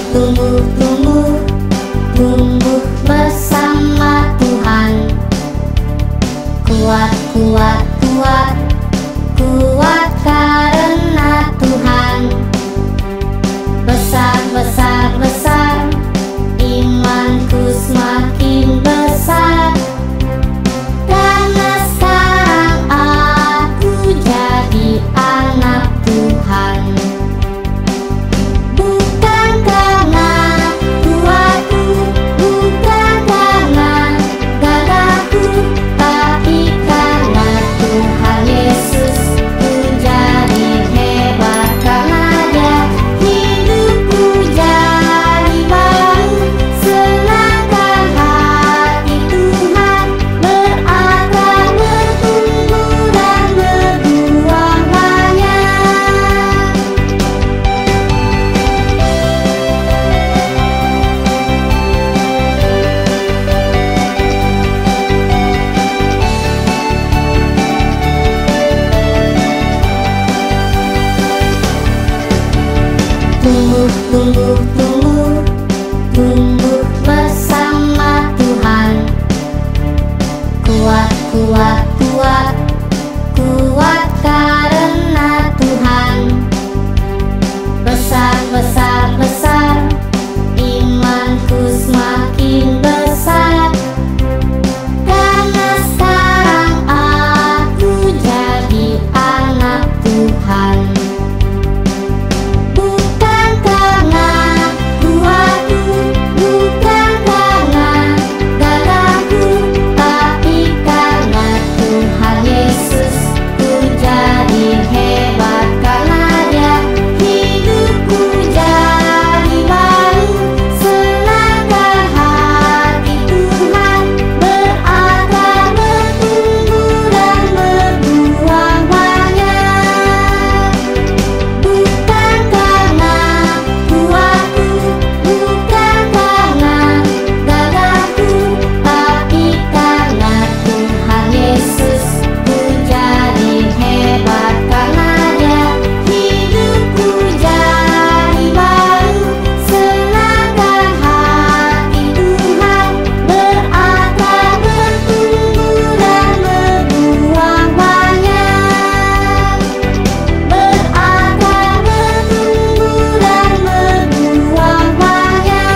tumbuh, tumbuh, tumbuh bersama Tuhan. Kuat, kuat, kuat, kuat karena Tuhan. Besar, besar, besar, imanku semakin besar. Karena sekarang aku jadi anak Tuhan. Bukan karena kuatku, bukan karena gagahku, tapi karena Tuhan Yesus. Ku jadi hebat karena Dia. Hidupku jadi baru, senangkan hati Tuhan. Berakar, bertumbuh dan berbuah banyak. Tumbuh, tumbuh, tumbuh, tumbuh bersama Tuhan. Kuat, kuat, kuat, kuat karena Tuhan. Besar, besar, besar, imanku semakin besar. Karena sekarang aku jadi anak Tuhan. Bukan karena kuatku, bukan karena gagahku, tapi karena Tuhan Yesus. Ku jadi hebat karena Dia. Hidupku jadi baru, senangkan hati Tuhan. Berakar, bertumbuh dan berbuah banyak. Bukan karena kuatku, bukan karena gagahku, tapi karena Tuhan Yesus. Ku jadi hebat karena Dia. Hidupku jadi baru, senangkan hati Tuhan. Berakar, bertumbuh dan berbuah banyak. Berakar, bertumbuh dan berbuah banyak.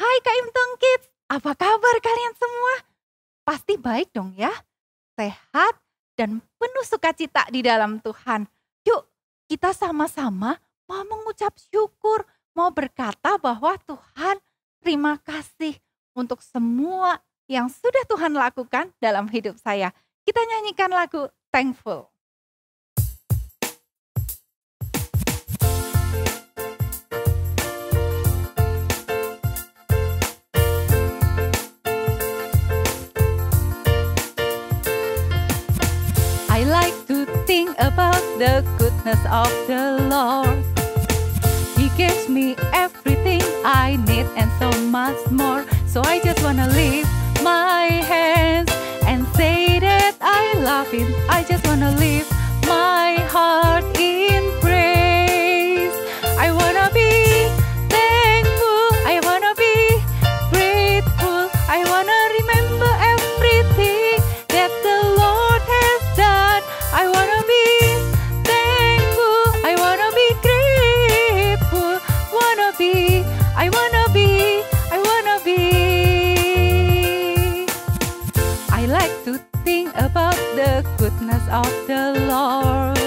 Hai KM Kids, apa kabar kalian semua? Pasti baik dong ya, sehat dan penuh sukacita di dalam Tuhan. Yuk kita sama-sama mau mengucap syukur, mau berkata bahwa Tuhan terima kasih untuk semua yang sudah Tuhan lakukan dalam hidup saya. Kita nyanyikan lagu Thankful. I like to think about the goodness of the Lord. He gives me everything I need and so much more. So I just wanna lift my hands love Him. I just wanna live my heart in praise. I wanna be thankful, I wanna be grateful, I wanna remember everything that the Lord has done. I wanna be thankful, I wanna be grateful, I wanna be. I like to think about the goodness of the Lord.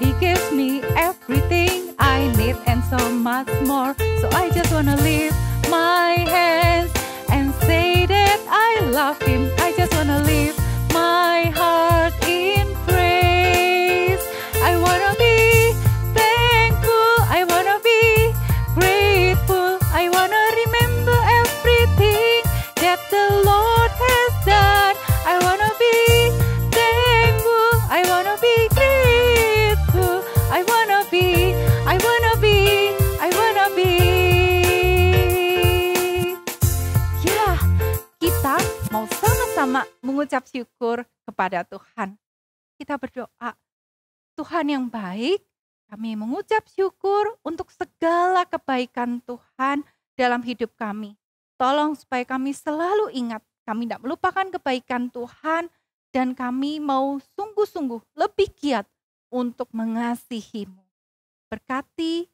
He gives me everything I need and so much more. So I just wanna lift my hands and say that I love Him. I just wanna lift my heart in praise. I wanna be thankful, I wanna be grateful, I wanna remember everything that the Lord has done. I wanna be thankful, I wanna be grateful, I wanna be. Ya, kita mau sama-sama mengucap syukur kepada Tuhan. Kita berdoa, Tuhan yang baik, kami mengucap syukur untuk segala kebaikan Tuhan dalam hidup kami. Tolong supaya kami selalu ingat, kami tidak melupakan kebaikan Tuhan, dan kami mau sungguh-sungguh lebih giat untuk mengasihi-Mu. Berkati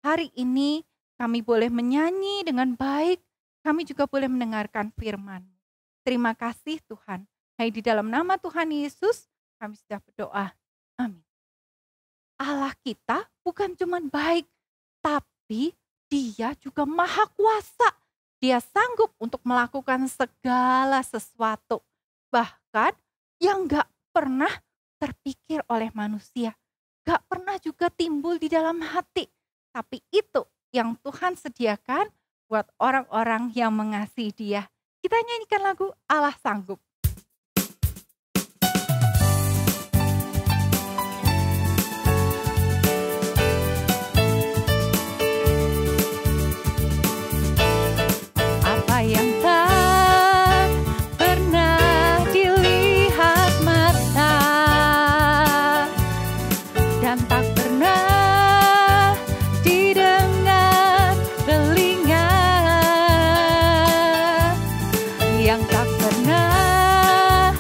hari ini kami boleh menyanyi dengan baik, kami juga boleh mendengarkan firman-Mu. Terima kasih Tuhan. Hai, di dalam nama Tuhan Yesus kami sudah berdoa. Amin. Allah kita bukan cuma baik, tapi Dia juga maha kuasa. Dia sanggup untuk melakukan segala sesuatu. Bahkan yang gak pernah terpikir oleh manusia. Gak pernah juga timbul di dalam hati. Tapi itu yang Tuhan sediakan buat orang-orang yang mengasihi Dia. Kita nyanyikan lagu Allah Sanggup. Apa yang tak pernah dilihat mata dan tak pernah didengar telinga, yang tak pernah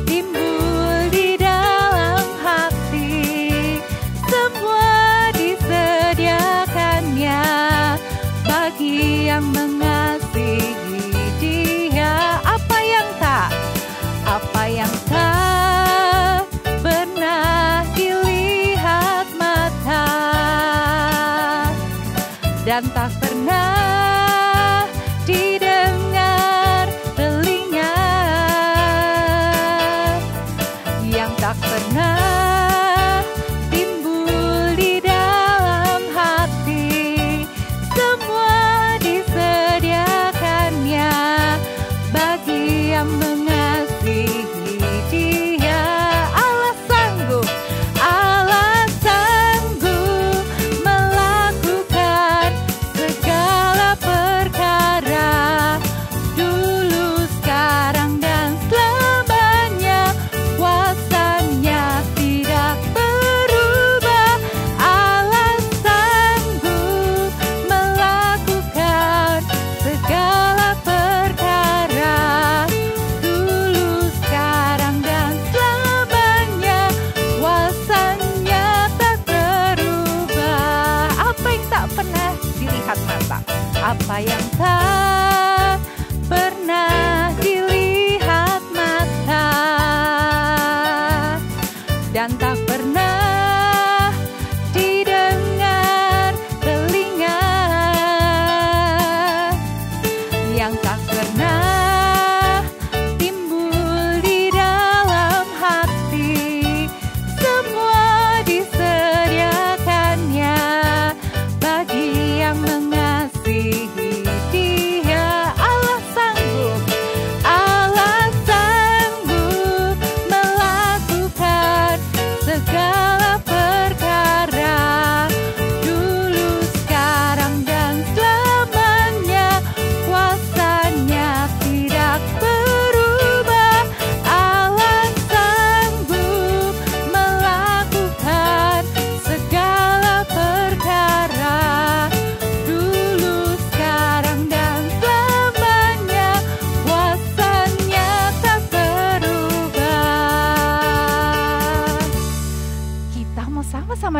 timbul di dalam hati, semua disediakannya bagi yang mengasihi Dia. Apa yang tak pernah dilihat mata dan tak pernah didengar telinga, yang tak pernah timbul di dalam hati, semua disediakannya bagi yang mengasihi Dia. Allah sanggup melakukan segala perkara, dulu, sekarang, dan selamanya. Kuasanya tidak berubah. Allah sanggup melakukan segala perkara, dulu,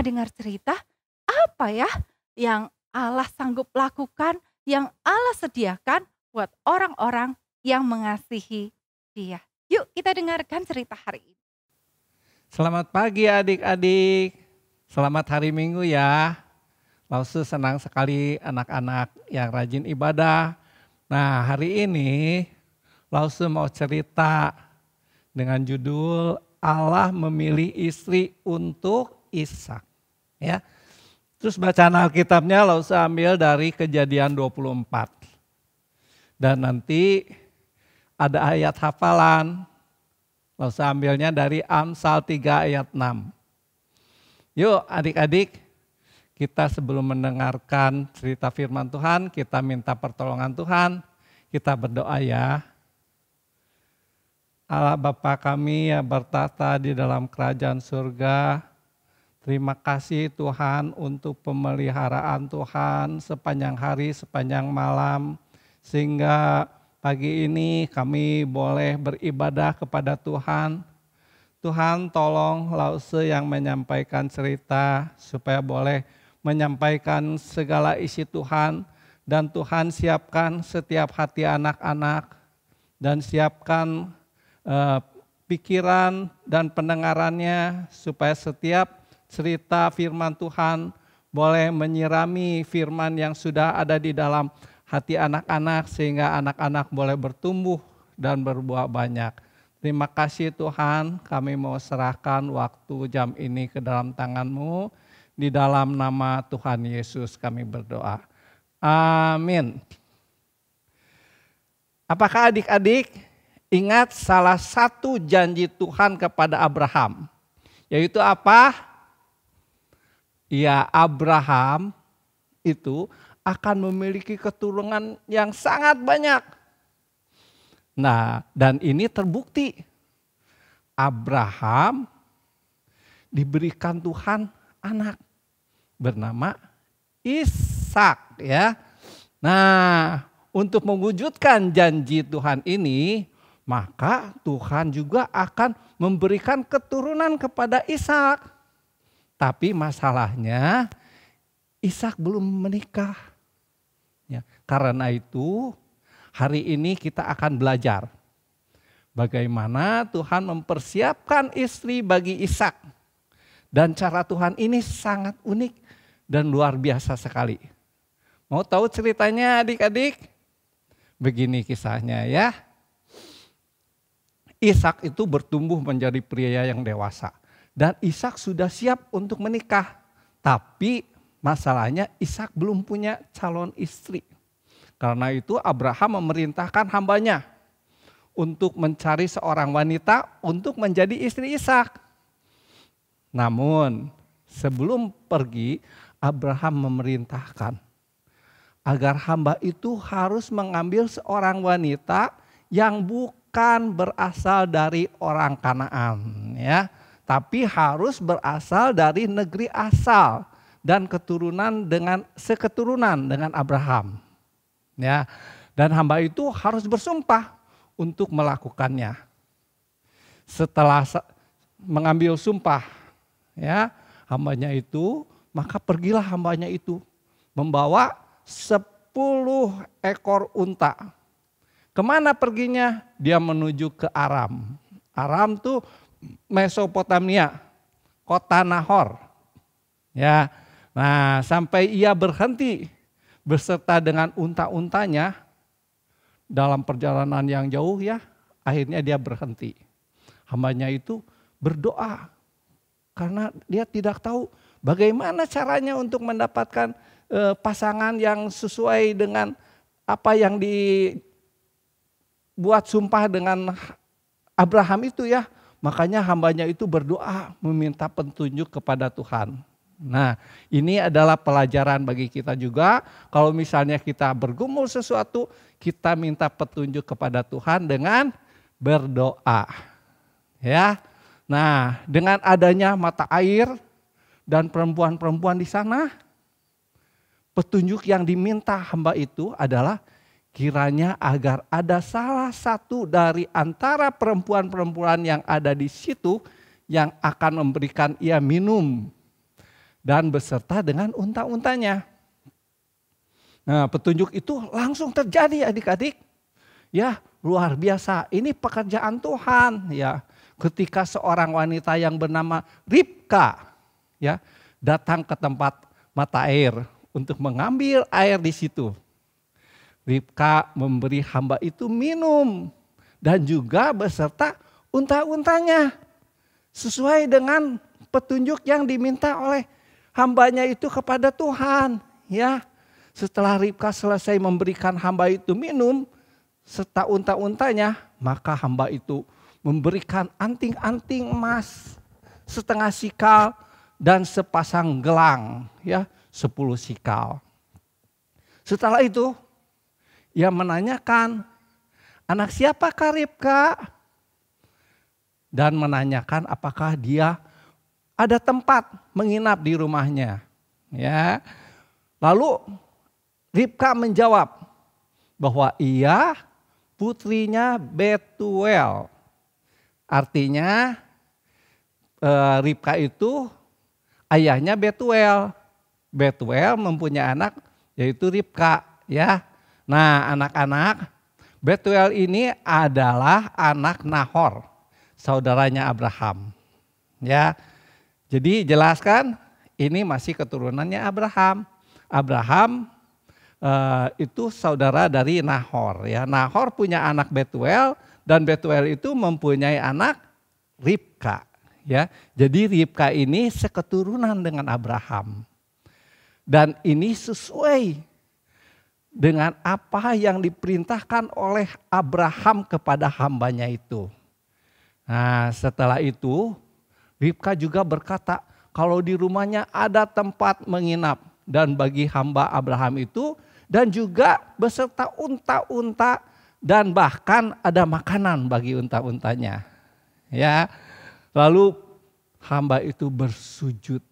dengar cerita, apa ya yang Allah sanggup lakukan, yang Allah sediakan buat orang-orang yang mengasihi Dia. Yuk kita dengarkan cerita hari ini. Selamat pagi adik-adik. Selamat hari Minggu ya. Lausu senang sekali anak-anak yang rajin ibadah. Nah, hari ini Lausu mau cerita dengan judul Allah memilih istri untuk Ishak. Ya. Terus bacaan Alkitabnya Lausu ambil dari Kejadian 24. Dan nanti ada ayat hafalan. Lausu ambilnya dari Amsal 3 ayat 6. Yuk adik-adik, kita sebelum mendengarkan cerita firman Tuhan, kita minta pertolongan Tuhan, kita berdoa ya. Allah Bapa kami yang bertata di dalam kerajaan surga, terima kasih Tuhan untuk pemeliharaan Tuhan sepanjang hari, sepanjang malam, sehingga pagi ini kami boleh beribadah kepada Tuhan. Tuhan tolong Lause yang menyampaikan cerita supaya boleh menyampaikan segala isi Tuhan. Dan Tuhan siapkan setiap hati anak-anak dan siapkan pikiran dan pendengarannya supaya setiap cerita firman Tuhan boleh menyirami firman yang sudah ada di dalam hati anak-anak sehingga anak-anak boleh bertumbuh dan berbuah banyak. Terima kasih Tuhan, kami mau serahkan waktu jam ini ke dalam tangan-Mu. Di dalam nama Tuhan Yesus kami berdoa. Amin. Apakah adik-adik ingat salah satu janji Tuhan kepada Abraham? Yaitu apa? Ya, Abraham itu akan memiliki keturunan yang sangat banyak. Nah, dan ini terbukti. Abraham diberikan Tuhan anak bernama Ishak ya. Nah, untuk mewujudkan janji Tuhan ini, maka Tuhan juga akan memberikan keturunan kepada Ishak. Tapi masalahnya Ishak belum menikah. Ya, karena itu hari ini kita akan belajar bagaimana Tuhan mempersiapkan istri bagi Ishak. Dan cara Tuhan ini sangat unik dan luar biasa sekali. Mau tahu ceritanya adik-adik? Begini kisahnya ya. Ishak itu bertumbuh menjadi pria yang dewasa. Dan Ishak sudah siap untuk menikah. Tapi masalahnya Ishak belum punya calon istri. Karena itu Abraham memerintahkan hambanya untuk mencari seorang wanita untuk menjadi istri Ishak. Namun sebelum pergi Abraham memerintahkan agar hamba itu harus mengambil seorang wanita yang bukan berasal dari orang Kanaan ya, tapi harus berasal dari negeri asal dan seketurunan dengan Abraham. Ya, dan hamba itu harus bersumpah untuk melakukannya. Setelah mengambil sumpah, ya, hambanya itu, maka pergilah hambanya itu membawa 10 ekor unta. Kemana perginya? Dia menuju ke Aram. Aram tuh Mesopotamia, kota Nahor. Ya. Nah, sampai ia berhenti beserta dengan unta-untanya dalam perjalanan yang jauh ya, akhirnya dia berhenti. Hambanya itu berdoa karena dia tidak tahu bagaimana caranya untuk mendapatkan pasangan yang sesuai dengan apa yang dibuat sumpah dengan Abraham itu ya. Makanya hambanya itu berdoa meminta petunjuk kepada Tuhan. Nah, ini adalah pelajaran bagi kita juga. Kalau misalnya kita bergumul sesuatu, kita minta petunjuk kepada Tuhan dengan berdoa. Ya. Nah, dengan adanya mata air dan perempuan-perempuan di sana, petunjuk yang diminta hamba itu adalah kiranya agar ada salah satu dari antara perempuan-perempuan yang ada di situ yang akan memberikan ia minum dan beserta dengan unta-untanya. Nah, petunjuk itu langsung terjadi adik-adik. Ya, luar biasa. Ini pekerjaan Tuhan ya. Ketika seorang wanita yang bernama Ribka ya datang ke tempat mata air untuk mengambil air di situ. Ribka memberi hamba itu minum dan juga beserta unta-untanya. Sesuai dengan petunjuk yang diminta oleh hambanya itu kepada Tuhan. Ya, setelah Ribka selesai memberikan hamba itu minum serta unta-untanya, maka hamba itu memberikan anting-anting emas setengah sikal dan sepasang gelang ya 10 sikal. Setelah itu ia menanyakan, anak siapakah Ribka? Dan menanyakan apakah dia ada tempat menginap di rumahnya. Ya. Lalu Ribka menjawab bahwa ia putrinya Betuel. Artinya Ribka itu ayahnya Betuel. Betuel mempunyai anak yaitu Ribka ya. Nah, anak-anak, Betuel ini adalah anak Nahor, saudaranya Abraham. Ya. Jadi jelaskan ini masih keturunannya Abraham. Abraham itu saudara dari Nahor ya. Nahor punya anak Betuel dan Betuel itu mempunyai anak Ribka ya. Jadi Ribka ini seketurunan dengan Abraham. Dan ini sesuai dengan apa yang diperintahkan oleh Abraham kepada hambanya itu. Nah, setelah itu Ribka juga berkata kalau di rumahnya ada tempat menginap dan bagi hamba Abraham itu dan juga beserta unta-unta dan bahkan ada makanan bagi unta-untanya. Ya. Lalu hamba itu bersujud.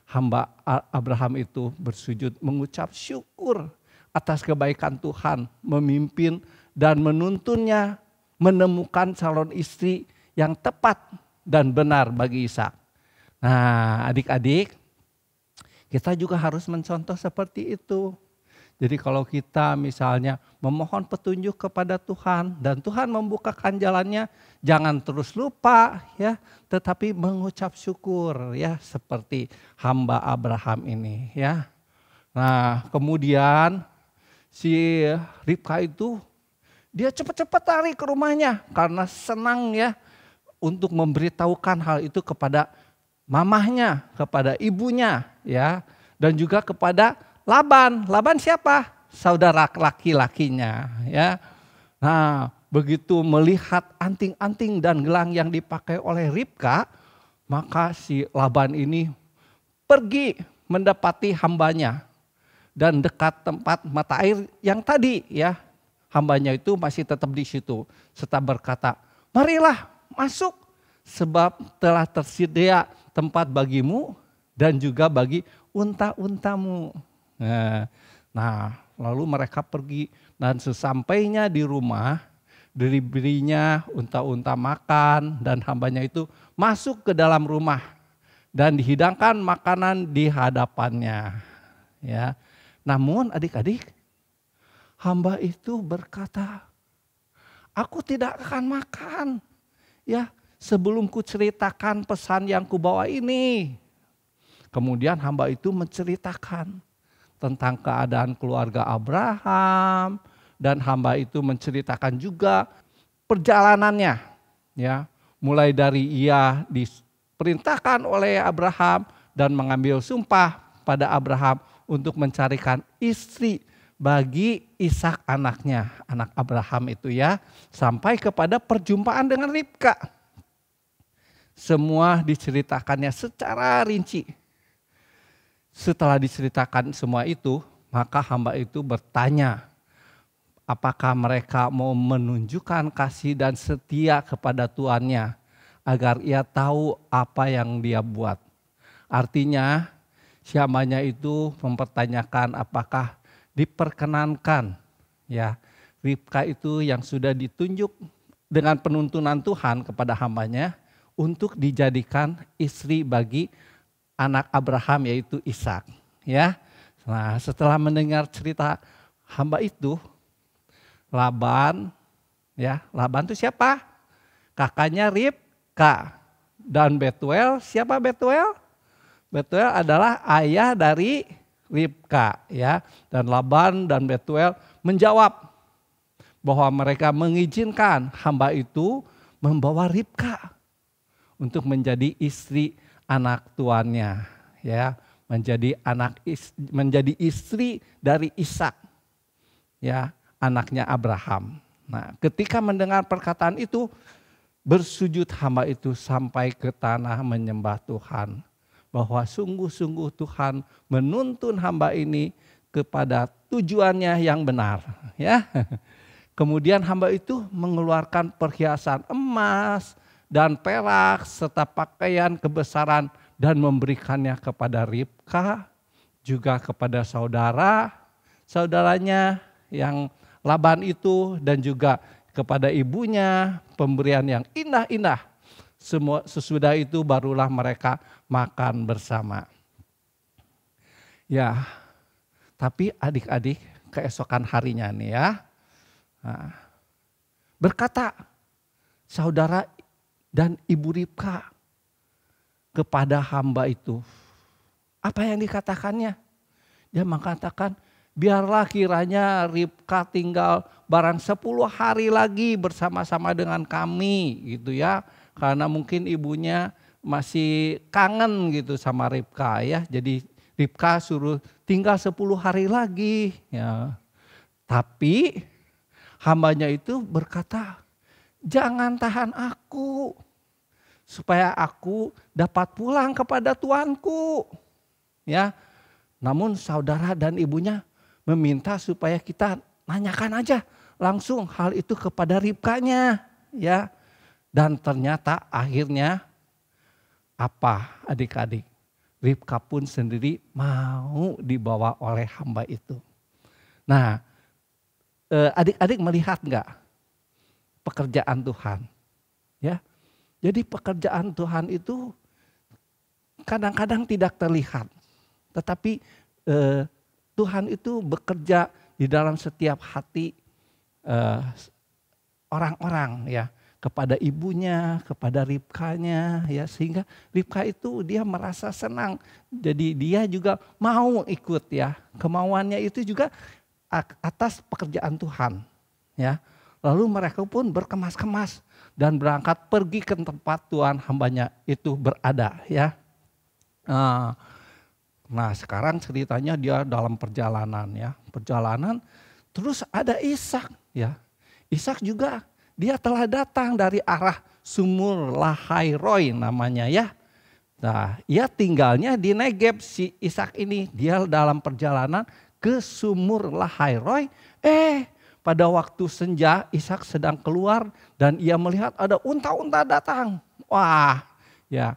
Hamba Abraham itu bersujud mengucap syukur atas kebaikan Tuhan memimpin dan menuntunnya menemukan calon istri yang tepat dan benar bagi Ishak. Nah, adik-adik, kita juga harus mencontoh seperti itu. Jadi kalau kita misalnya memohon petunjuk kepada Tuhan dan Tuhan membukakan jalannya, jangan terus lupa ya, tetapi mengucap syukur ya seperti hamba Abraham ini ya. Nah, kemudian si Ribka itu dia cepat-cepat lari ke rumahnya karena senang ya untuk memberitahukan hal itu kepada mamahnya, kepada ibunya ya, dan juga kepada Laban. Laban siapa? Saudara laki-lakinya ya. Nah, begitu melihat anting-anting dan gelang yang dipakai oleh Ribka, maka si Laban ini pergi mendapati hambanya dan dekat tempat mata air yang tadi ya. Hambanya itu masih tetap di situ serta berkata, "Marilah masuk sebab telah tersedia tempat bagimu dan juga bagi unta-untamu." Nah, lalu mereka pergi dan sesampainya di rumah diberinya unta-unta makan dan hambanya itu masuk ke dalam rumah dan dihidangkan makanan di hadapannya. Ya, namun adik-adik, hamba itu berkata, "Aku tidak akan makan ya sebelum kuceritakan pesan yang kubawa ini." Kemudian hamba itu menceritakan tentang keadaan keluarga Abraham dan hamba itu menceritakan juga perjalanannya ya, mulai dari ia diperintahkan oleh Abraham dan mengambil sumpah pada Abraham untuk mencarikan istri bagi Ishak anaknya, anak Abraham itu ya, sampai kepada perjumpaan dengan Ribka. Semua diceritakannya secara rinci. Setelah diceritakan semua itu, maka hamba itu bertanya, apakah mereka mau menunjukkan kasih dan setia kepada tuannya agar ia tahu apa yang dia buat. Artinya, si hambanya itu mempertanyakan apakah diperkenankan ya Ribka itu yang sudah ditunjuk dengan penuntunan Tuhan kepada hambanya untuk dijadikan istri bagi anak Abraham yaitu Ishak, ya. Nah, setelah mendengar cerita hamba itu, Laban, ya, Laban itu siapa? Kakaknya Ribka. Dan Betuel, siapa Betuel? Betuel adalah ayah dari Ribka, ya. Dan Laban dan Betuel menjawab bahwa mereka mengizinkan hamba itu membawa Ribka untuk menjadi istri anak tuannya, ya, menjadi istri dari Ishak, ya, anaknya Abraham. Nah, ketika mendengar perkataan itu, bersujud hamba itu sampai ke tanah menyembah Tuhan, bahwa sungguh-sungguh Tuhan menuntun hamba ini kepada tujuannya yang benar, ya. Kemudian hamba itu mengeluarkan perhiasan emas dan perak serta pakaian kebesaran dan memberikannya kepada Ribka, juga kepada saudaranya yang Laban itu, dan juga kepada ibunya, pemberian yang indah-indah. Semua sesudah itu barulah mereka makan bersama. Ya, tapi adik-adik keesokan harinya nih ya, nah, berkata saudara dan ibu Ribka kepada hamba itu. Apa yang dikatakannya? Dia mengatakan, biarlah kiranya Ribka tinggal barang 10 hari lagi bersama-sama dengan kami gitu ya. Karena mungkin ibunya masih kangen gitu sama Ribka ya. Jadi Ribka suruh tinggal 10 hari lagi ya. Tapi hambanya itu berkata, jangan tahan aku supaya aku dapat pulang kepada tuanku. Ya. Namun saudara dan ibunya meminta supaya kita nanyakan aja langsung hal itu kepada Ribkanya, ya. Dan ternyata akhirnya apa adik-adik? Ribka pun sendiri mau dibawa oleh hamba itu. Nah, adik-adik melihat enggak pekerjaan Tuhan? Ya. Jadi pekerjaan Tuhan itu kadang-kadang tidak terlihat. Tetapi Tuhan itu bekerja di dalam setiap hati orang-orang ya, kepada ibunya, kepada Ribkanya ya, sehingga Ribka itu dia merasa senang. Jadi dia juga mau ikut ya. Kemauannya itu juga atas pekerjaan Tuhan ya. Lalu mereka pun berkemas-kemas dan berangkat pergi ke tempat Tuhan hambanya itu berada ya. Nah sekarang ceritanya dia dalam perjalanan ya. Perjalanan terus ada Ishak ya. Ishak juga dia telah datang dari arah Sumur Lahairoi namanya ya. Nah ia tinggalnya di Negeb si Ishak ini. Dia dalam perjalanan ke Sumur Lahairoi. Pada waktu senja Ishak sedang keluar dan ia melihat ada unta-unta datang. Wah ya.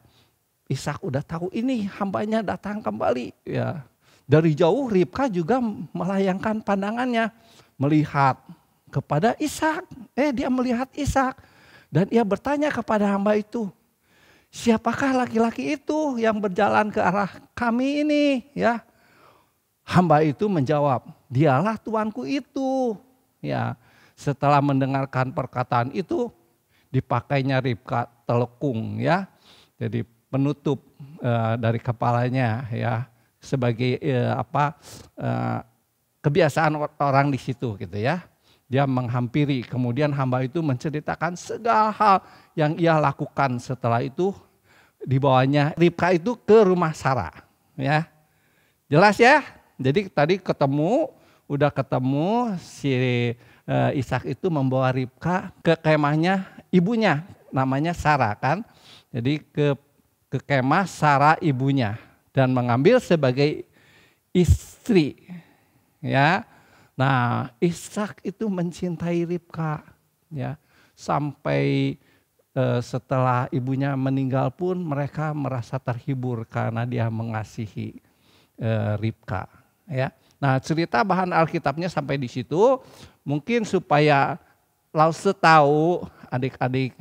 Ishak udah tahu ini hambanya datang kembali. Ya. Dari jauh Ribka juga melayangkan pandangannya. Melihat kepada Ishak. Dia melihat Ishak. Dan ia bertanya kepada hamba itu. Siapakah laki-laki itu yang berjalan ke arah kami ini? Ya. Hamba itu menjawab. Dialah tuanku itu. Ya. Setelah mendengarkan perkataan itu. Dipakainya Ribka telekung ya. Jadi penutup dari kepalanya ya sebagai kebiasaan orang di situ gitu ya. Dia menghampiri, kemudian hamba itu menceritakan segala hal yang ia lakukan. Setelah itu dibawanya Ribka itu ke rumah Sarah ya. Jelas ya? Jadi tadi udah ketemu si Ishak itu membawa Ribka ke kemahnya ibunya namanya Sarah kan. Jadi ke kemah Sarah ibunya dan mengambil sebagai istri ya. Nah Ishak itu mencintai Ribka ya, sampai setelah ibunya meninggal pun mereka merasa terhibur karena dia mengasihi Ribka ya. Nah cerita bahan Alkitabnya sampai di situ. Mungkin supaya Lause tahu, adik-adik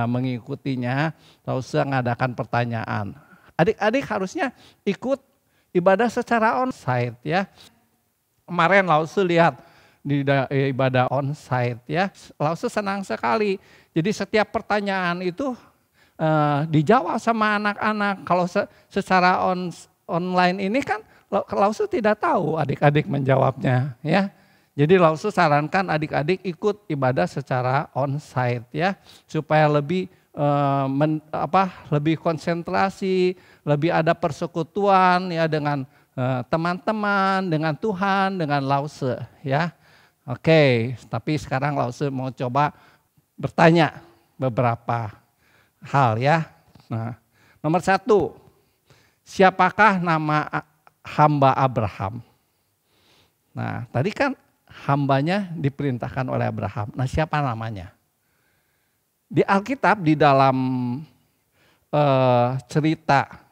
mengikutinya, Lause mengadakan pertanyaan. Adik-adik harusnya ikut ibadah secara onsite ya. Kemarin Lause lihat di ibadah onsite ya, Lause senang sekali. Jadi setiap pertanyaan itu dijawab sama anak-anak. Kalau secara online ini kan Lause tidak tahu adik-adik menjawabnya ya. Jadi Lause sarankan adik-adik ikut ibadah secara onsite ya, supaya lebih lebih konsentrasi, lebih ada persekutuan ya dengan teman-teman, dengan Tuhan, dengan Lause ya. Oke, tapi sekarang Lause mau coba bertanya beberapa hal ya. Nah, nomor 1, siapakah nama hamba Abraham? Nah, tadi kan hambanya diperintahkan oleh Abraham. Nah, siapa namanya? Di Alkitab, di dalam cerita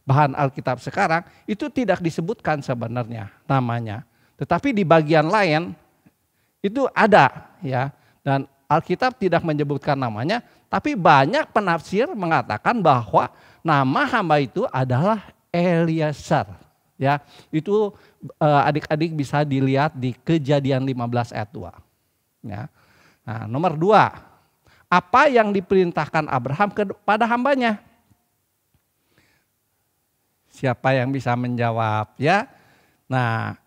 bahan Alkitab sekarang, itu tidak disebutkan sebenarnya namanya. Tetapi di bagian lain itu ada ya. Dan Alkitab tidak menyebutkan namanya, tapi banyak penafsir mengatakan bahwa nama hamba itu adalah Eliezer. Ya, itu adik-adik bisa dilihat di Kejadian 15 ayat 2. Ya. Nah, nomor 2, apa yang diperintahkan Abraham kepada hambanya? Siapa yang bisa menjawab ya? Nah,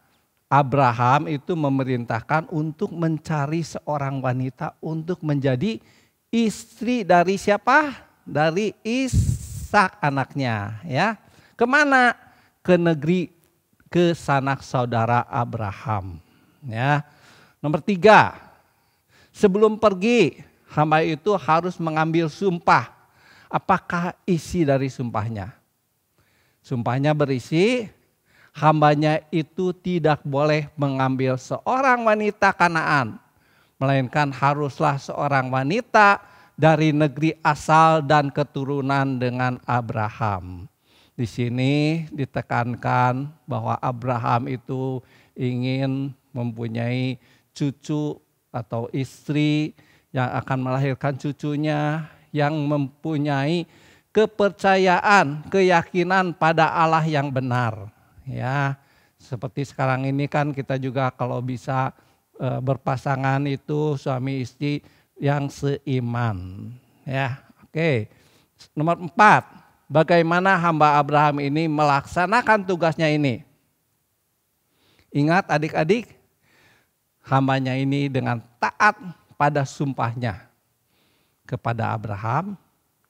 Abraham itu memerintahkan untuk mencari seorang wanita untuk menjadi istri dari siapa? Dari Ishak anaknya ya. Kemana? Ke negeri, ke sanak saudara Abraham ya. Nomor 3, sebelum pergi hamba itu harus mengambil sumpah. Apakah isi dari sumpahnya? Sumpahnya berisi, hambanya itu tidak boleh mengambil seorang wanita Kanaan, melainkan haruslah seorang wanita dari negeri asal dan keturunan dengan Abraham. Di sini ditekankan bahwa Abraham itu ingin mempunyai cucu atau istri yang akan melahirkan cucunya yang mempunyai kepercayaan, keyakinan pada Allah yang benar. Ya, seperti sekarang ini kan kita juga kalau bisa berpasangan itu suami istri yang seiman. Ya, oke. Nomor 4. Bagaimana hamba Abraham ini melaksanakan tugasnya ini? Ingat adik-adik, hambanya ini dengan taat pada sumpahnya kepada Abraham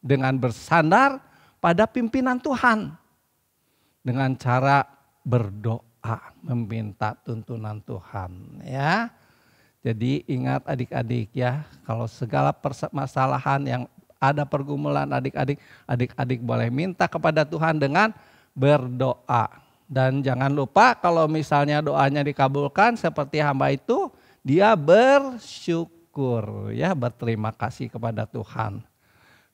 dengan bersandar pada pimpinan Tuhan dengan cara berdoa meminta tuntunan Tuhan ya. Jadi ingat adik-adik ya, kalau segala permasalahan yang ada pergumulan adik-adik boleh minta kepada Tuhan dengan berdoa. Dan jangan lupa kalau misalnya doanya dikabulkan seperti hamba itu, dia bersyukur ya, berterima kasih kepada Tuhan.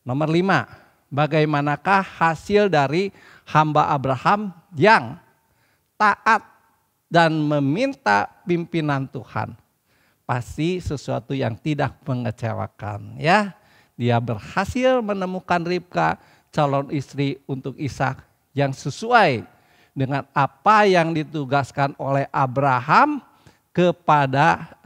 Nomor 5, bagaimanakah hasil dari hamba Abraham yang taat dan meminta pimpinan Tuhan? Pasti sesuatu yang tidak mengecewakan ya. Dia berhasil menemukan Ribka, calon istri untuk Ishak yang sesuai dengan apa yang ditugaskan oleh Abraham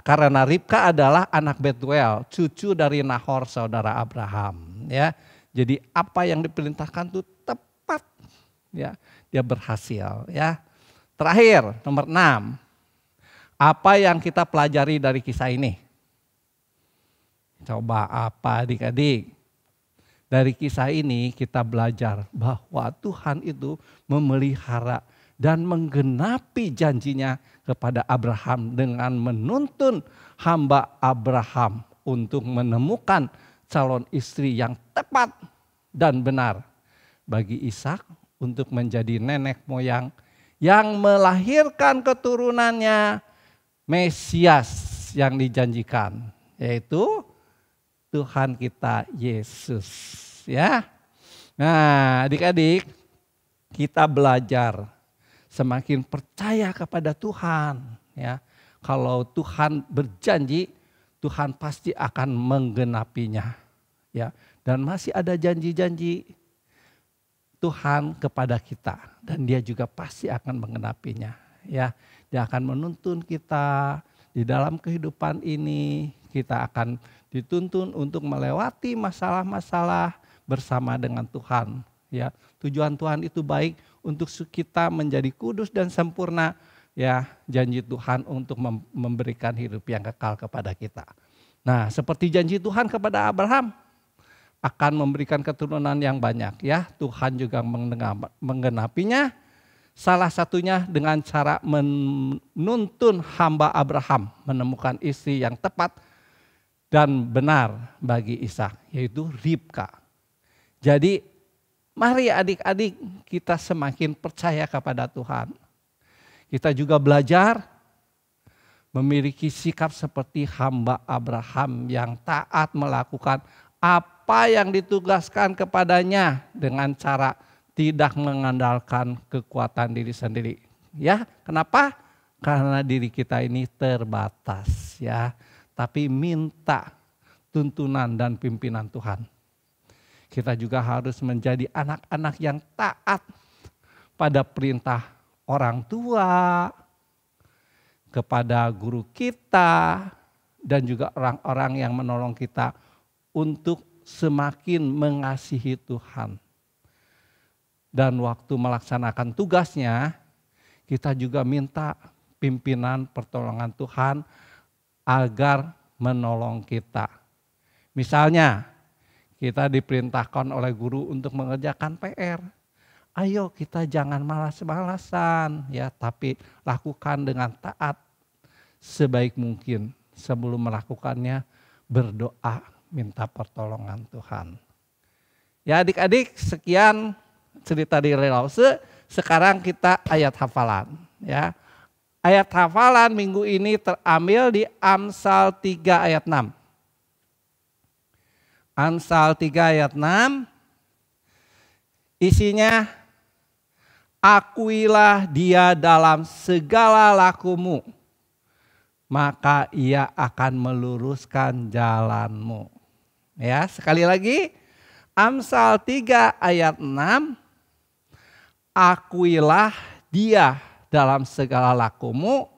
karena Ribka adalah anak Betuel, cucu dari Nahor saudara Abraham ya. Jadi apa yang diperintahkan itu tepat ya, dia berhasil ya. Terakhir nomor 6. Apa yang kita pelajari dari kisah ini? Coba apa adik-adik? Dari kisah ini kita belajar bahwa Tuhan itu memelihara dan menggenapi janjinya kepada Abraham dengan menuntun hamba Abraham untuk menemukan calon istri yang tepat dan benar bagi Ishak untuk menjadi nenek moyang yang melahirkan keturunannya Mesias yang dijanjikan, yaitu Tuhan kita Yesus ya. Nah, adik-adik, kita belajar semakin percaya kepada Tuhan ya. Kalau Tuhan berjanji, Tuhan pasti akan menggenapinya ya. Dan masih ada janji-janji Tuhan kepada kita, dan Dia juga pasti akan menggenapinya. Ya, Dia akan menuntun kita di dalam kehidupan ini. Kita akan dituntun untuk melewati masalah-masalah bersama dengan Tuhan. Ya, tujuan Tuhan itu baik untuk kita menjadi kudus dan sempurna. Ya, janji Tuhan untuk memberikan hidup yang kekal kepada kita. Nah, seperti janji Tuhan kepada Abraham, akan memberikan keturunan yang banyak. Ya, Tuhan juga menggenapinya. Salah satunya dengan cara menuntun hamba Abraham menemukan istri yang tepat dan benar bagi Ishak, yaitu Ribka. Jadi mari adik-adik kita semakin percaya kepada Tuhan. Kita juga belajar memiliki sikap seperti hamba Abraham yang taat melakukan apa yang ditugaskan kepadanya dengan cara tidak mengandalkan kekuatan diri sendiri. Ya, kenapa? Karena diri kita ini terbatas, ya. Tapi minta tuntunan dan pimpinan Tuhan. Kita juga harus menjadi anak-anak yang taat pada perintah orang tua, kepada guru kita, dan juga orang-orang yang menolong kita untuk semakin mengasihi Tuhan. Dan waktu melaksanakan tugasnya, kita juga minta pimpinan pertolongan Tuhan agar menolong kita. Misalnya, kita diperintahkan oleh guru untuk mengerjakan PR. Ayo kita jangan malas-malasan, ya, tapi lakukan dengan taat sebaik mungkin. Sebelum melakukannya, berdoa minta pertolongan Tuhan. Ya adik-adik, sekian cerita di Lause. Sekarang kita ayat hafalan, ya. Ayat hafalan minggu ini terambil di Amsal 3 ayat 6. Amsal 3 ayat 6 isinya, akuilah Dia dalam segala lakumu, maka Ia akan meluruskan jalanmu. Ya, sekali lagi, Amsal 3 ayat 6, akuilah Dia dalam segala lakumu,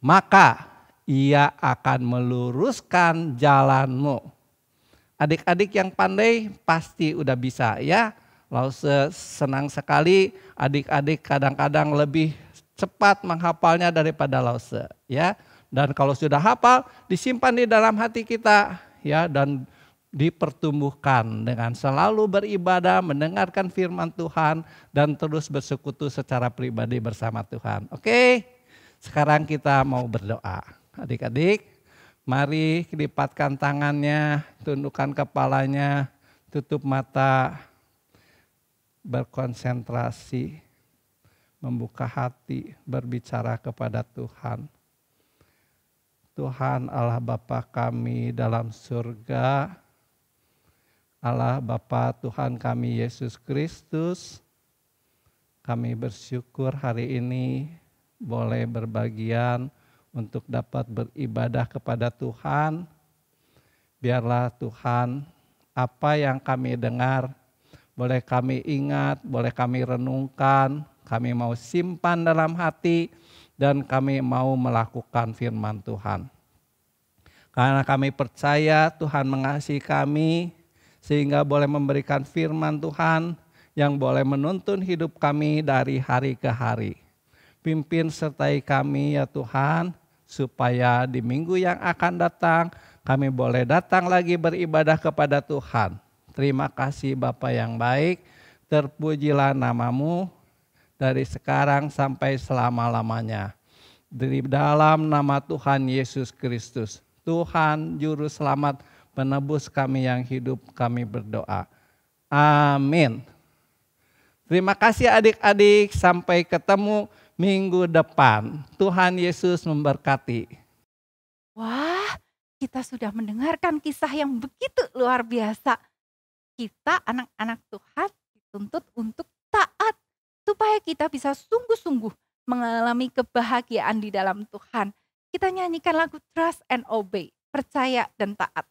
maka Ia akan meluruskan jalanmu. Adik-adik yang pandai pasti udah bisa, ya. Lause senang sekali adik-adik kadang-kadang lebih cepat menghafalnya daripada Lause, ya. Dan kalau sudah hafal, disimpan di dalam hati kita, ya, dan dipertumbuhkan dengan selalu beribadah, mendengarkan firman Tuhan, dan terus bersekutu secara pribadi bersama Tuhan. Oke, sekarang kita mau berdoa. Adik-adik, mari lipatkan tangannya, tundukkan kepalanya, tutup mata, berkonsentrasi, membuka hati, berbicara kepada Tuhan. Tuhan Allah Bapa kami dalam surga, Allah Bapa Tuhan kami Yesus Kristus, kami bersyukur hari ini boleh berbagian untuk dapat beribadah kepada Tuhan. Biarlah Tuhan, apa yang kami dengar boleh kami ingat, boleh kami renungkan, kami mau simpan dalam hati, dan kami mau melakukan firman Tuhan. Karena kami percaya Tuhan mengasihi kami, sehingga boleh memberikan firman Tuhan yang boleh menuntun hidup kami dari hari ke hari. Pimpin sertai kami ya Tuhan, supaya di minggu yang akan datang kami boleh datang lagi beribadah kepada Tuhan. Terima kasih Bapa yang baik, terpujilah nama-Mu dari sekarang sampai selama-lamanya. Di dalam nama Tuhan Yesus Kristus, Tuhan Juru Selamat, penebus kami yang hidup, kami berdoa. Amin. Terima kasih adik-adik, sampai ketemu minggu depan. Tuhan Yesus memberkati. Wah, kita sudah mendengarkan kisah yang begitu luar biasa. Kita anak-anak Tuhan dituntut untuk taat, supaya kita bisa sungguh-sungguh mengalami kebahagiaan di dalam Tuhan. Kita nyanyikan lagu Trust and Obey, percaya dan taat.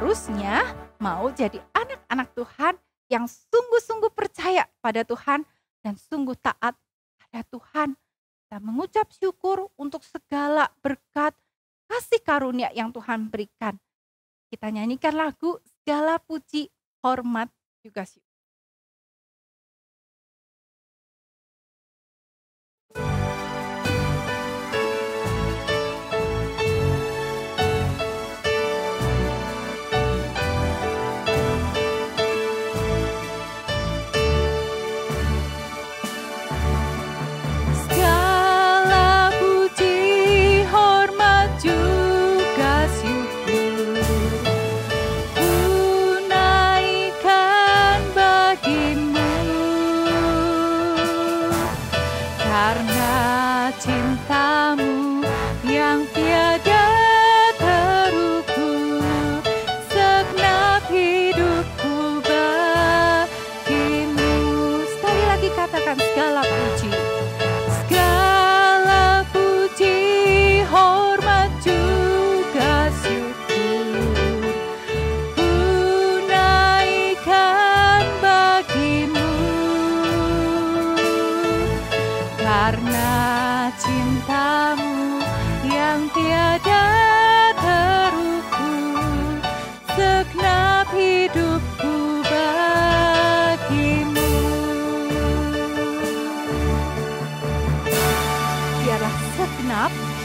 harusnya mau jadi anak-anak Tuhan yang sungguh-sungguh percaya pada Tuhan dan sungguh taat pada Tuhan. Kita mengucap syukur untuk segala berkat kasih karunia yang Tuhan berikan. Kita nyanyikan lagu segala puji, hormat, juga syukur.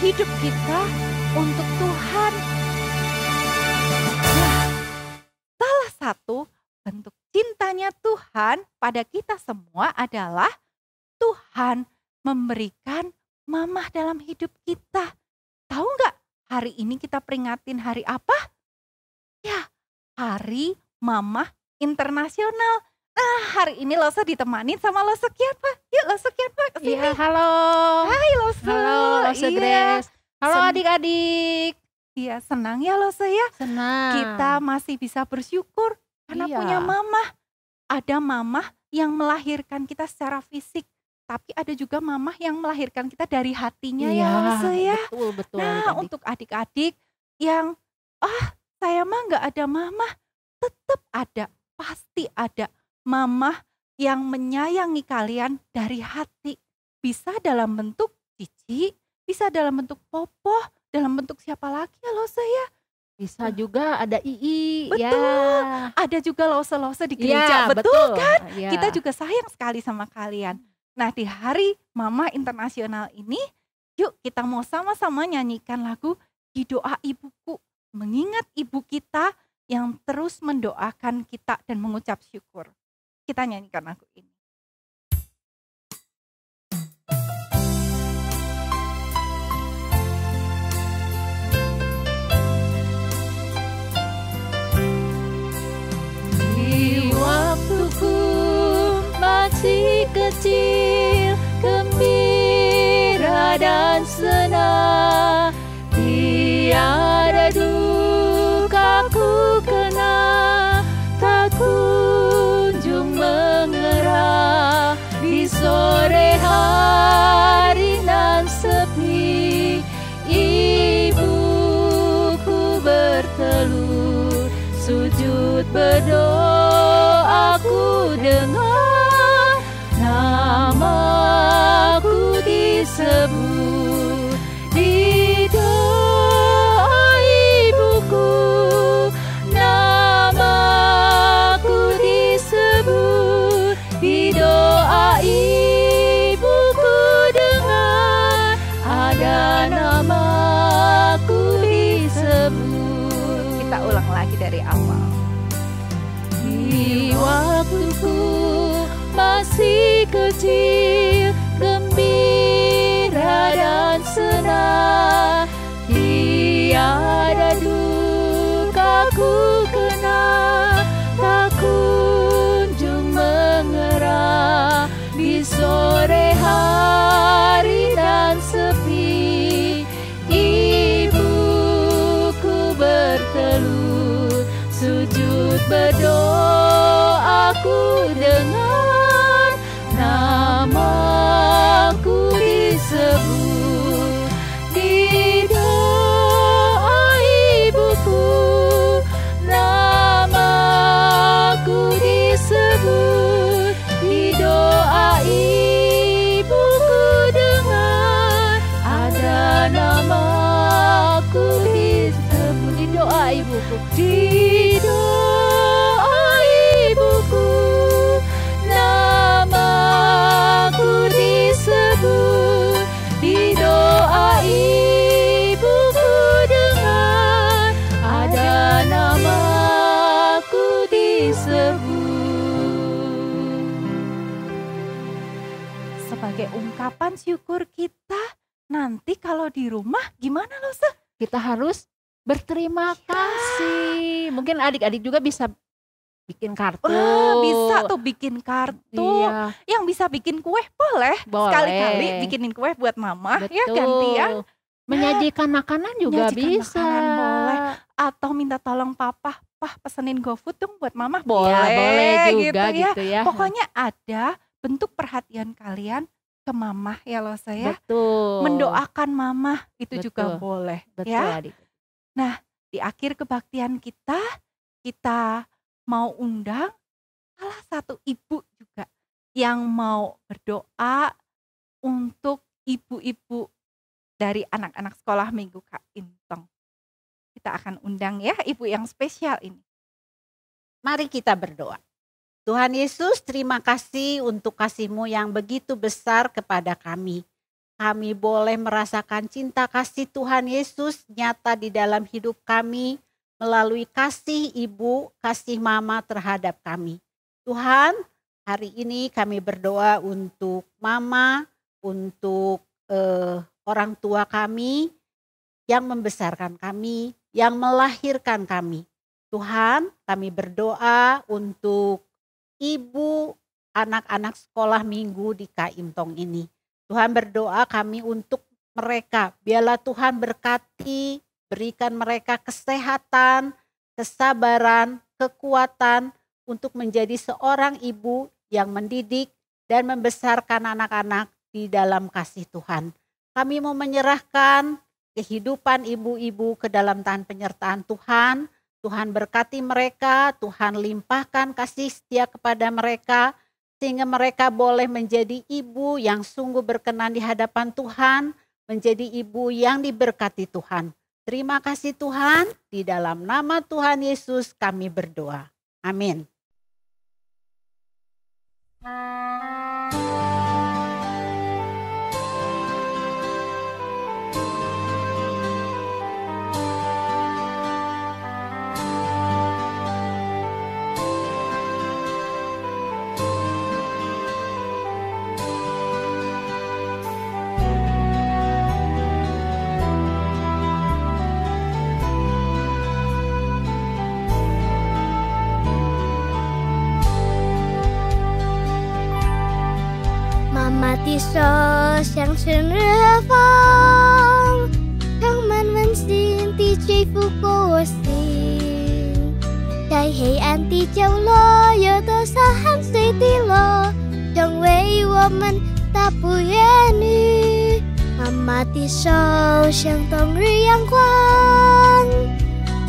Hidup kita untuk Tuhan. Nah, salah satu bentuk cintanya Tuhan pada kita semua adalah Tuhan memberikan mamah dalam hidup kita. Tahu nggak hari ini kita peringatin hari apa? Ya, Hari Mamah Internasional. Nah, hari ini Lose ditemanin sama Lose Kiatpa. Yuk Lose Kiatpa kesini. Iya, halo. Hai Lose. Halo Lose Grace. Halo adik-adik. Iya, senang ya Lose ya. Senang. Kita masih bisa bersyukur karena punya mamah. Ada mamah yang melahirkan kita secara fisik, tapi ada juga mamah yang melahirkan kita dari hatinya ya Lose ya. Betul. Nah, untuk adik-adik yang saya mah nggak ada mamah, tetap ada, pasti ada mamah yang menyayangi kalian dari hati. Bisa dalam bentuk cici, bisa dalam bentuk popoh, dalam bentuk siapa lagi ya Lose ya. Bisa juga ada Ii. Betul, ya. ada juga Lose-Lose di gereja, Ya, betul kan? Ya. Kita juga sayang sekali sama kalian. Nah, di Hari Mamah Internasional ini, yuk kita mau sama-sama nyanyikan lagu Di Doa Ibuku, mengingat ibu kita yang terus mendoakan kita dan mengucap syukur. Kita nyanyikan lagu ini. Di waktuku masih kecil, gembira dan senang, tiada dukaku kena, tak kunjung mengerah. Di sore hari nan sepi, ibuku bertelut, sujud berdoa, ku dengar namaku disebut. Di doa ibuku, namaku disebut. Di doa ibuku dengar, ada namaku disebut. Kita ulang lagi dari awal. Di waktuku masih kecil, gembira dan senang, tiada dukaku kena, tak kunjung mengerah. Di sore hari dan sepi, ibuku bertelut, sujud berdoa, ku dengar nama Di doa ibuku, namaku disebut. Di doa ibuku dengar, ada namaku disebut. Sebagai ungkapan syukur kita, nanti kalau di rumah gimana loh, Kita harus berterima kasih. Mungkin adik-adik juga bisa bikin kartu. Bisa tuh bikin kartu. Iya, Yang bisa bikin kue boleh. boleh. Sekali-kali bikinin kue buat mama, ya Betul. gantian. Menyajikan makanan juga Menyajikan bisa. makanan boleh. Atau minta tolong papa, pesenin GoFood dong buat mama. Ya, Boleh, boleh juga gitu ya. gitu ya. Pokoknya ada bentuk perhatian kalian ke mama ya loh saya. Betul. Mendoakan mama itu juga Betul. boleh. Betul, Ya. adik. Di akhir kebaktian kita mau undang salah satu ibu juga yang mau berdoa untuk ibu-ibu dari anak-anak sekolah minggu Kak Intong. Kita akan undang ya ibu yang spesial ini. Mari kita berdoa. Tuhan Yesus, terima kasih untuk kasih-Mu yang begitu besar kepada kami. Kami boleh merasakan cinta kasih Tuhan Yesus nyata di dalam hidup kami melalui kasih ibu, kasih mama terhadap kami. Tuhan, hari ini kami berdoa untuk mama, untuk orang tua kami yang membesarkan kami, yang melahirkan kami. Tuhan, kami berdoa untuk ibu anak-anak sekolah minggu di Kak Imtong ini. Tuhan, berdoa kami untuk mereka. Biarlah Tuhan berkati, berikan mereka kesehatan, kesabaran, kekuatan untuk menjadi seorang ibu yang mendidik dan membesarkan anak-anak di dalam kasih Tuhan. Kami mau menyerahkan kehidupan ibu-ibu ke dalam tangan penyertaan Tuhan. Tuhan berkati mereka, Tuhan limpahkan kasih setia kepada mereka, sehingga mereka boleh menjadi ibu yang sungguh berkenan di hadapan Tuhan, menjadi ibu yang diberkati Tuhan. Terima kasih Tuhan, di dalam nama Tuhan Yesus kami berdoa. Amin. Mati sos yang 生日风，充满温馨的追抚过我心。在黑暗的角落，有多少汗水滴落，成为我们大不言语。妈妈的手像冬日阳光，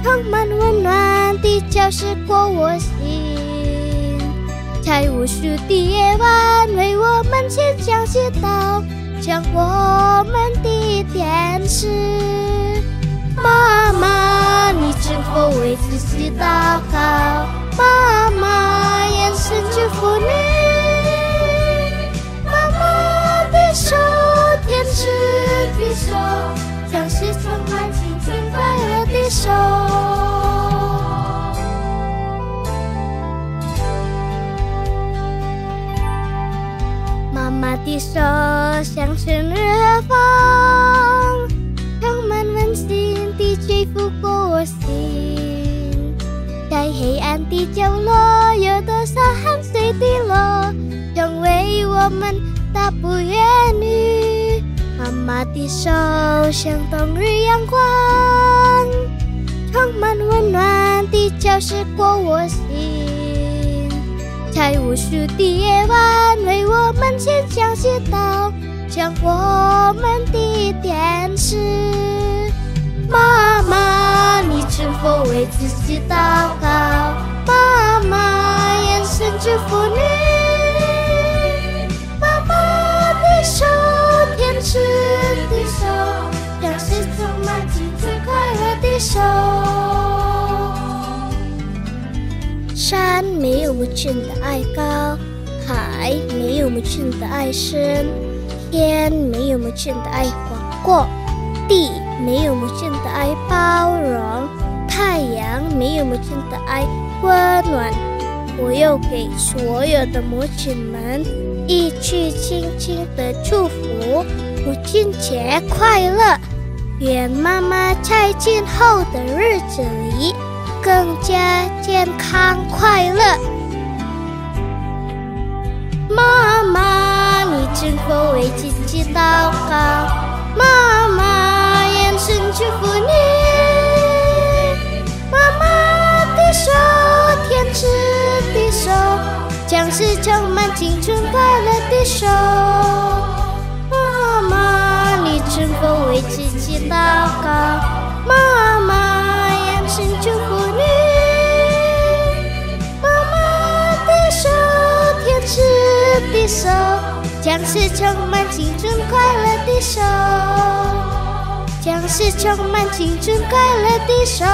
充满温暖地浇湿过我心。在无数的夜晚，为我们献上祈祷，将我们的天使。妈妈，你是否为自己祷告？妈妈，眼神祝福你。妈妈的手，天使的手，像是充满青春快乐的手。妈妈的手像春日风，充满温馨地吹拂过我心。在黑暗的角落，有多少汗水滴落，成为我们大不言语。妈妈的手像冬日阳光，充满温暖地浇湿过我心。在无数的夜晚，为我们献上祈祷，将我们的天使。妈妈，你是否为自己祷告？妈妈，眼神祝福你。妈妈的手，天使的手，像是充满青春快乐的手。无尽的爱高，海没有无尽的爱深，天没有无尽的爱广阔，地没有无尽的爱包容，太阳没有无尽的爱温暖。我又给所有的母亲们一句轻轻的祝福：母亲节快乐！愿妈妈在今后的日子里更加健康快乐。妈妈，你真否为自己祷告？妈妈，眼神祝福你。妈妈的手，天使的手，将是充满青春快乐的手。妈妈，你真否为自己祷告？妈妈，眼神祝福你。妈妈的手，天使的手，将是充满青春快乐的手，将是充满青春快乐的手。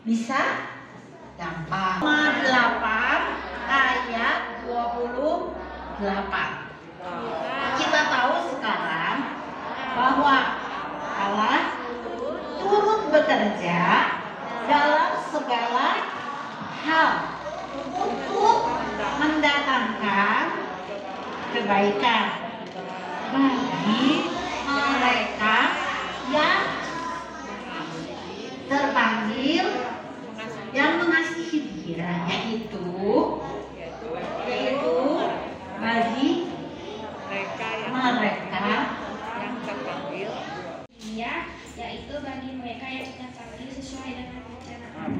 Bisa? Gampang. 8 ayat 28. Kita tahu sekarang bahwa Allah turut bekerja dalam segala hal untuk mendatangkan kebaikan bagi mereka yang terpanggil, yang mengasihi Dia, yaitu bagi mereka yang terpanggil, yaitu bagi mereka yang terpanggil sesuai dengan rencanaan.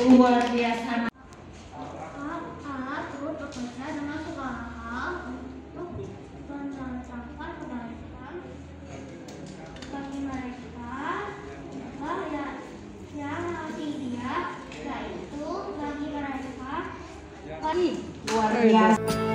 Luar biasa. Allah turut bekerja dengan segala hal untuk mendatangkan kebaikan bagi mereka yang mengasihi Dia, yaitu bagi mereka Luar biasa.